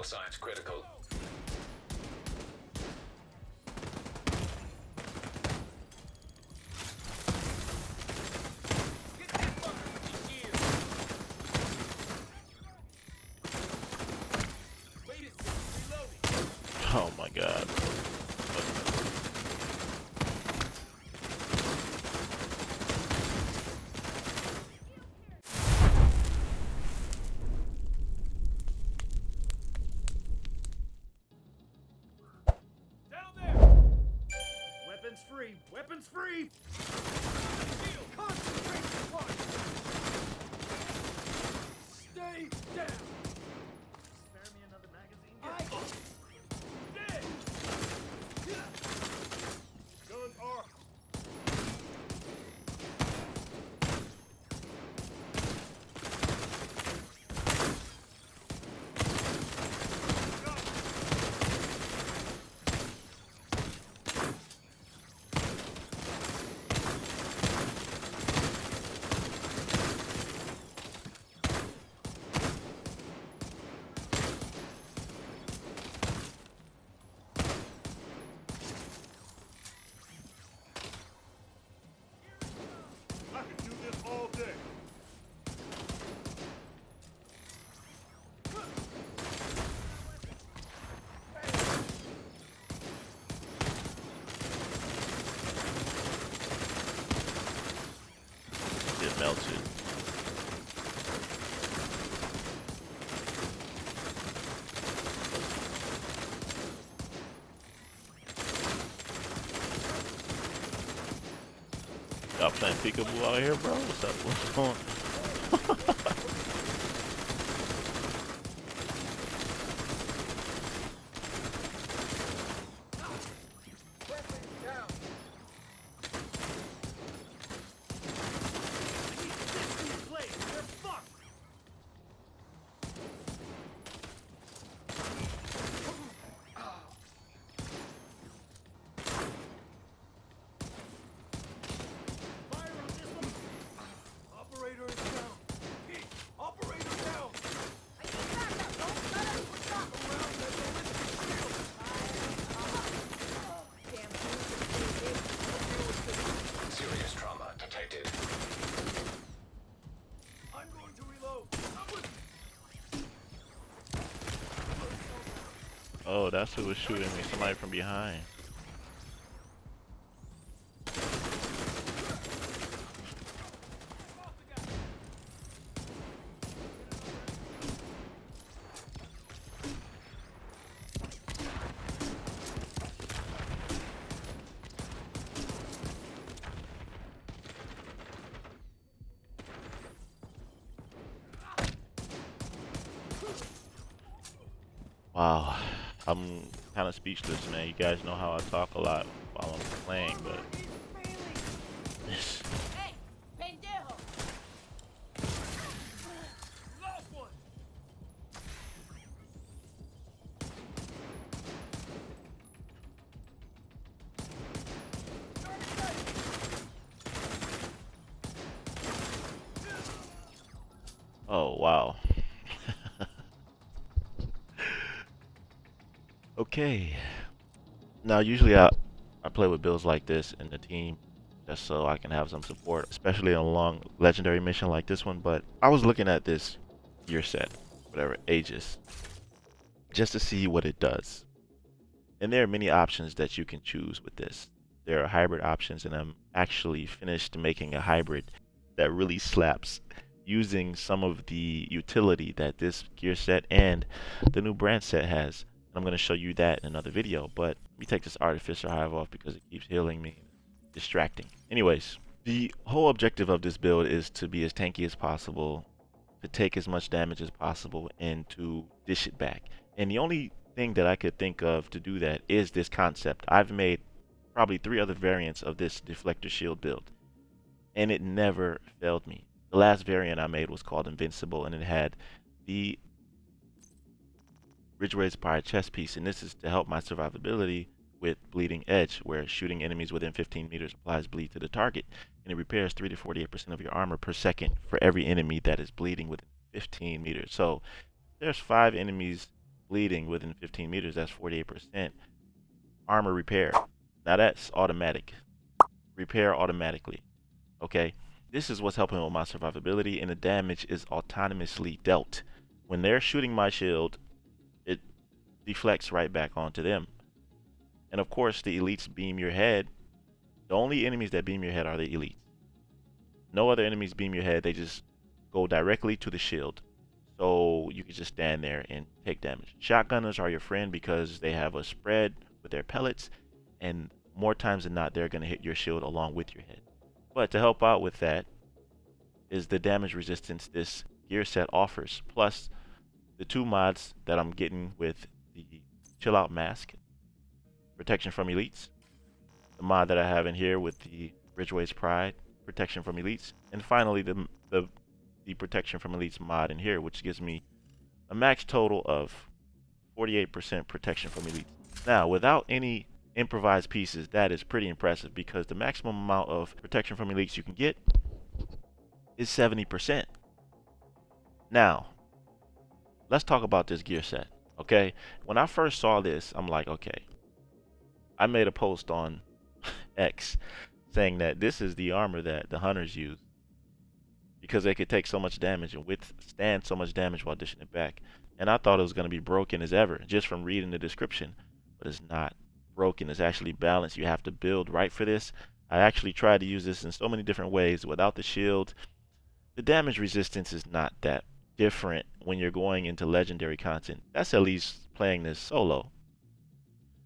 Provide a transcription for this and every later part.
signs critical. Oh my god. Weapons free! Weapons free! Concentrate the punch! Stay down! Spare me another magazine? Dead! Guns are... I can do this all day. Get melted. Y'all playing peekaboo out here, bro? What's up? What's going on? Serious trauma detected. I'm going to reload. Oh, that's who was shooting me. Somebody from behind. Wow, I'm kind of speechless, man. You guys know how I talk a lot while I'm playing, but this. Hey, pendejo! Last one. Oh wow. Okay. Now usually I play with builds like this in the team just so I can have some support, especially on a long legendary mission like this one. But I was looking at this gear set, whatever, Aegis, just to see what it does. And there are many options that you can choose with this. There are hybrid options, and I'm actually finished making a hybrid that really slaps, using some of the utility that this gear set and the new brand set has. I'm going to show you that in another video, but let me take this artificial hive off because it keeps healing me. Distracting. Anyways, the whole objective of this build is to be as tanky as possible, to take as much damage as possible, and to dish it back. And the only thing that I could think of to do that is this concept. I've made probably 3 other variants of this deflector shield build, and it never failed me. The last variant I made was called Invincible, and it had the 𝐭𝐻 chest piece, and this is to help my survivability with bleeding edge, where shooting enemies within 15 meters applies bleed to the target, and it repairs 3 to 48% of your armor per second for every enemy that is bleeding within 15 meters. So there's 5 enemies bleeding within 15 meters, that's 48% armor repair. Now that's automatic. Repair automatically. Okay? This is what's helping with my survivability, and the damage is autonomously dealt. When they're shooting my shield, it deflects right back onto them. And of course, the elites beam your head. The only enemies that beam your head are the elites. No other enemies beam your head. They just go directly to the shield. So you can just stand there and take damage. Shotgunners are your friend because they have a spread with their pellets, and more times than not, they're going to hit your shield along with your head. But to help out with that is the damage resistance this gear set offers, plus the 2 mods that I'm getting with the Chill Out Mask, protection from elites, the mod that I have in here with the Ridgeway's Pride, protection from elites, and finally the protection from elites mod in here, which gives me a max total of 48% protection from elites. Now, without any improvised pieces, that is pretty impressive because the maximum amount of protection from elites you can get is 70%. Now, let's talk about this gear set. Okay, when I first saw this, I'm like, okay, I made a post on X saying that this is the armor that the hunters use because they could take so much damage and withstand so much damage while dishing it back. And I thought it was going to be broken as ever just from reading the description, but it's not broken. It's actually balanced. You have to build right for this. I actually tried to use this in so many different ways without the shield. The damage resistance is not that different when you're going into legendary content. That's at least playing this solo,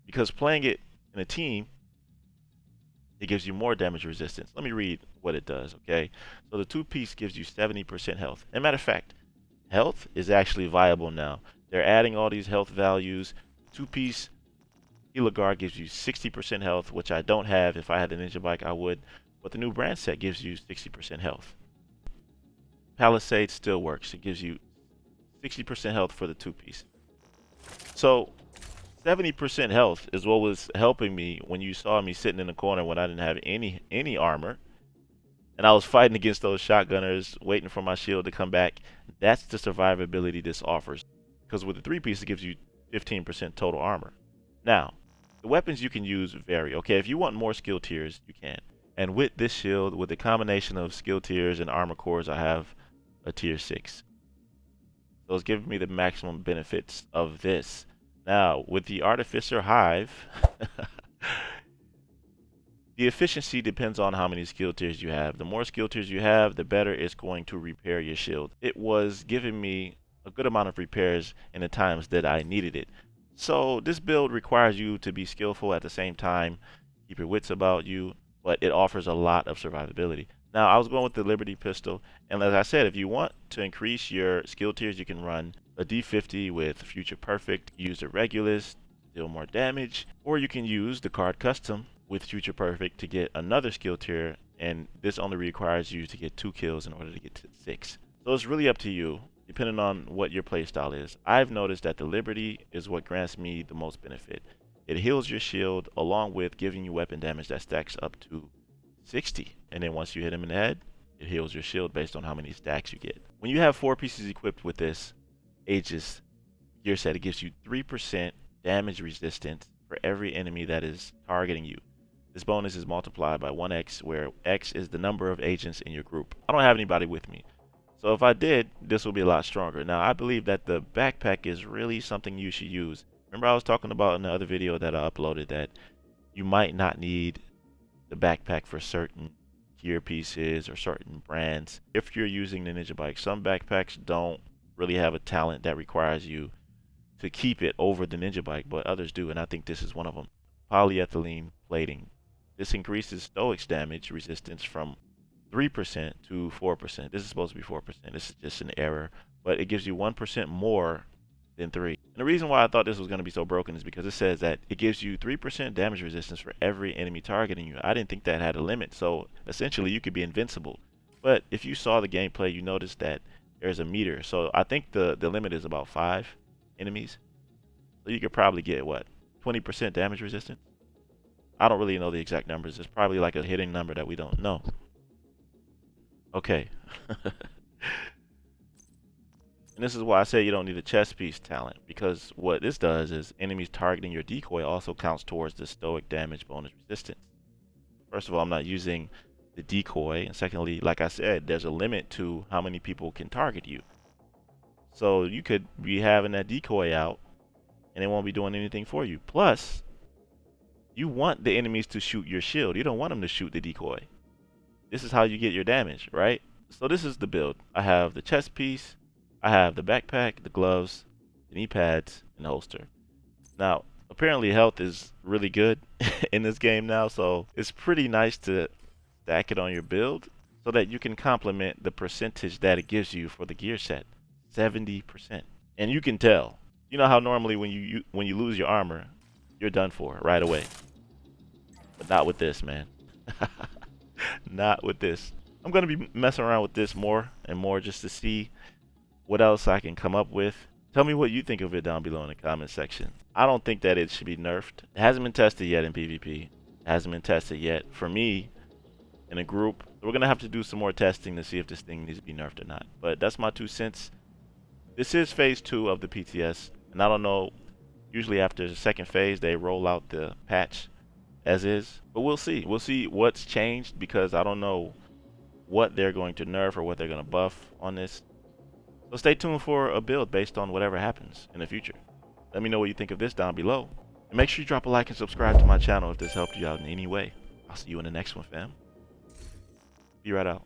because playing it in a team, it gives you more damage resistance. Let me read what it does, okay? So the 2-piece gives you 70% health. And matter of fact, health is actually viable now. They're adding all these health values. 2-piece 𝐜𝐨𝐬 gives you 60% health, which I don't have. If I had the ninja bike, I would. But the new brand set gives you 60% health. Palisade still works. It gives you 60% health for the 2-piece. So 70% health is what was helping me when you saw me sitting in the corner when I didn't have any armor, and I was fighting against those shotgunners, waiting for my shield to come back. That's the survivability this offers, because with the 3-piece, it gives you 15% total armor. Now, the weapons you can use vary. Okay, if you want more skill tiers, you can. And with this shield, with the combination of skill tiers and armor cores, I have a tier 6. So it's giving me the maximum benefits of this. Now, with the Artificer Hive, the efficiency depends on how many skill tiers you have. The more skill tiers you have, the better it's going to repair your shield. It was giving me a good amount of repairs in the times that I needed it. So this build requires you to be skillful at the same time, keep your wits about you, but it offers a lot of survivability. Now, I was going with the Liberty pistol, and as I said, if you want to increase your skill tiers, you can run a D50 with Future Perfect, use the Regulus, deal more damage, or you can use the card custom with Future Perfect to get another skill tier, and this only requires you to get 2 kills in order to get to 6. So it's really up to you, depending on what your playstyle is. I've noticed that the Liberty is what grants me the most benefit. It heals your shield along with giving you weapon damage that stacks up to 60. And then once you hit him in the head, it heals your shield based on how many stacks you get. When you have 4 pieces equipped with this Aegis gear set, it gives you 3% damage resistance for every enemy that is targeting you. This bonus is multiplied by 1x, where x is the number of agents in your group. I don't have anybody with me, so if I did, this will be a lot stronger. Now, I believe that the backpack is really something you should use. Remember, I was talking about in the other video that I uploaded that you might not need the backpack for certain gear pieces or certain brands. If you're using the ninja bike, some backpacks don't really have a talent that requires you to keep it over the ninja bike, but others do, and I think this is one of them. Polyethylene plating. This increases Stoic's damage resistance from 3% to 4%. This is supposed to be 4%. This is just an error, but it gives you 1% more than 3. And the reason why I thought this was going to be so broken is because it says that it gives you 3% damage resistance for every enemy targeting you. I didn't think that had a limit, so essentially you could be invincible. But if you saw the gameplay, you noticed that there's a meter. So I think the limit is about 5 enemies. So you could probably get, what, 20% damage resistance? I don't really know the exact numbers. It's probably like a hidden number that we don't know. Okay. And this is why I say you don't need a chess piece talent, because what this does is enemies targeting your decoy also counts towards the stoic damage bonus resistance. First of all, I'm not using the decoy, and secondly, like I said, there's a limit to how many people can target you. So you could be having that decoy out and it won't be doing anything for you. Plus, you want the enemies to shoot your shield. You don't want them to shoot the decoy. This is how you get your damage, right? So this is the build. I have the chest piece, I have the backpack, the gloves, the knee pads, and the holster. Now, apparently health is really good in this game now, so it's pretty nice to stack it on your build so that you can complement the percentage that it gives you for the gear set, 70%. And you can tell. You know how normally when you lose your armor, you're done for right away. But not with this, man. Not with this. I'm going to be messing around with this more and more just to see what else I can come up with. Tell me what you think of it down below in the comment section. I don't think that it should be nerfed. It hasn't been tested yet in PvP. It hasn't been tested yet for me in a group. We're going to have to do some more testing to see if this thing needs to be nerfed or not. But that's my 2 cents. This is phase 2 of the PTS. And I don't know, usually after the second phase, they roll out the patch as is. But we'll see. We'll see what's changed because I don't know what they're going to nerf or what they're going to buff on this. So stay tuned for a build based on whatever happens in the future. Let me know what you think of this down below. And make sure you drop a like and subscribe to my channel if this helped you out in any way. I'll see you in the next one, fam. Be right out.